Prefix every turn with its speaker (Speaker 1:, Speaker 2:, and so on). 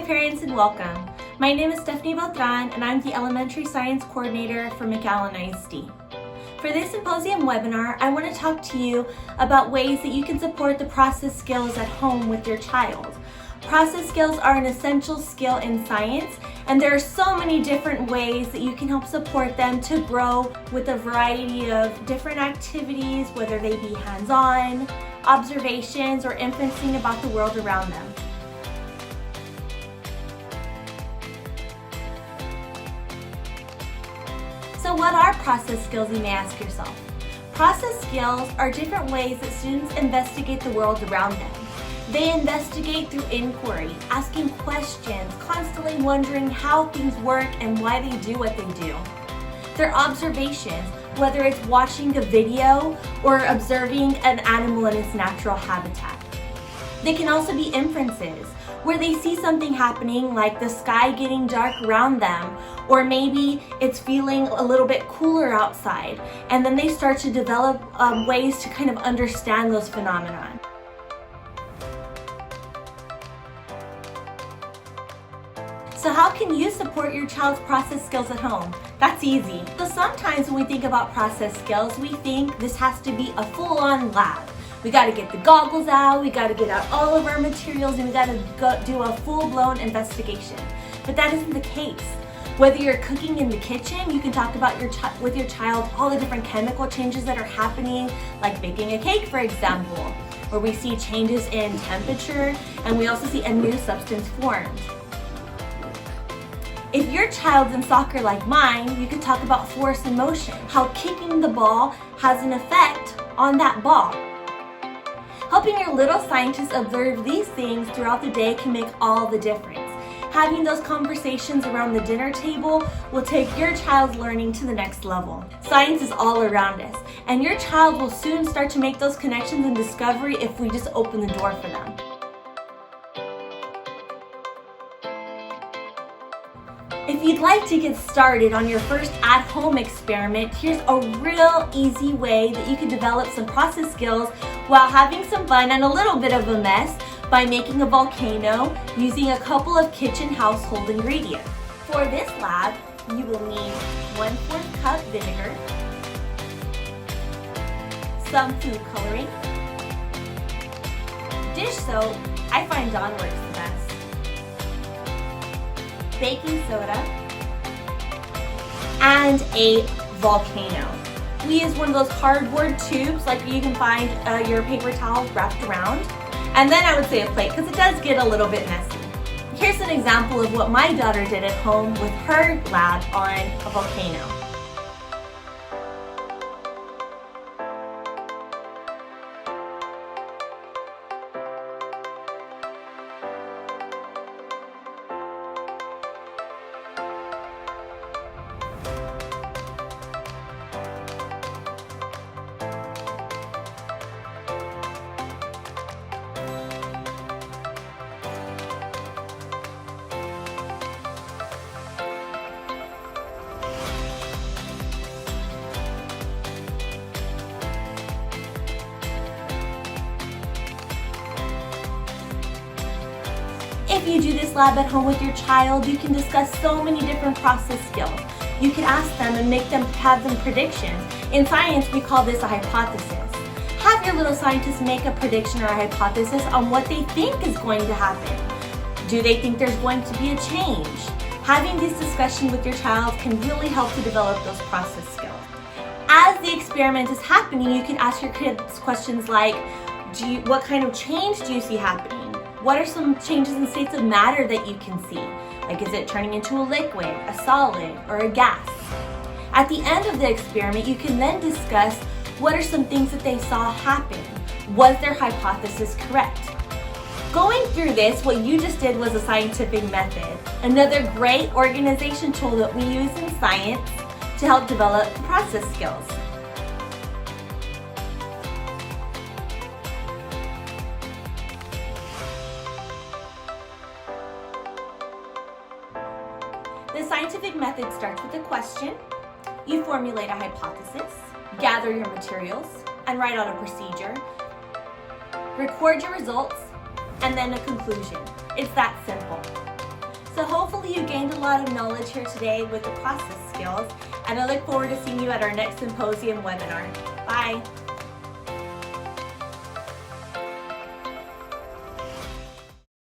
Speaker 1: parents, and welcome. My name is Stephanie Beltran and I'm the Elementary Science Coordinator for McAllen ISD. For this symposium webinar, I want to talk to you about ways that you can support the process skills at home with your child. Process skills are an essential skill in science, and there are so many different ways that you can help support them to grow with a variety of different activities, whether they be hands-on, observations, or inferencing about the world around them. So what are process skills, you may ask yourself? Process skills are different ways that students investigate the world around them. They investigate through inquiry, asking questions, constantly wondering how things work and why they do what they do. They're observations, whether it's watching a video or observing an animal in its natural habitat. They can also be inferences, where they see something happening like the sky getting dark around them, or maybe it's feeling a little bit cooler outside, and then they start to develop ways to kind of understand those phenomena. So how can you support your child's process skills at home? That's easy. So sometimes when we think about process skills, we think this has to be a full-on lab. We gotta get the goggles out, we gotta get out all of our materials, and we gotta go do a full-blown investigation. But that isn't the case. Whether you're cooking in the kitchen, you can talk about with your child all the different chemical changes that are happening, like baking a cake, for example, where we see changes in temperature, and we also see a new substance formed. If your child's in soccer like mine, you can talk about force and motion, how kicking the ball has an effect on that ball. Helping your little scientists observe these things throughout the day can make all the difference. Having those conversations around the dinner table will take your child's learning to the next level. Science is all around us, and your child will soon start to make those connections and discovery if we just open the door for them. If you'd like to get started on your first at-home experiment, here's a real easy way that you can develop some process skills while having some fun and a little bit of a mess by making a volcano using a couple of kitchen household ingredients. For this lab, you will need 1/4 cup vinegar, some food coloring, dish soap, I find Dawn works the best, baking soda, and a volcano. We use one of those cardboard tubes like you can find your paper towels wrapped around. And then I would say a plate, because it does get a little bit messy. Here's an example of what my daughter did at home with her lab on a volcano. If you do this lab at home with your child, you can discuss so many different process skills. You can ask them and make them have them predictions. In science, we call this a hypothesis. Have your little scientists make a prediction or a hypothesis on what they think is going to happen. Do they think there's going to be a change? Having this discussion with your child can really help to develop those process skills. As the experiment is happening, you can ask your kids questions like, what kind of change do you see happening? What are some changes in states of matter that you can see? Like, is it turning into a liquid, a solid, or a gas? At the end of the experiment, you can then discuss what are some things that they saw happen. Was their hypothesis correct? Going through this, what you just did was a scientific method, another great organization tool that we use in science to help develop process skills. The scientific method starts with a question, you formulate a hypothesis, gather your materials, and write out a procedure, record your results, and then a conclusion. It's that simple. So hopefully you gained a lot of knowledge here today with the process skills, and I look forward to seeing you at our next symposium webinar. Bye.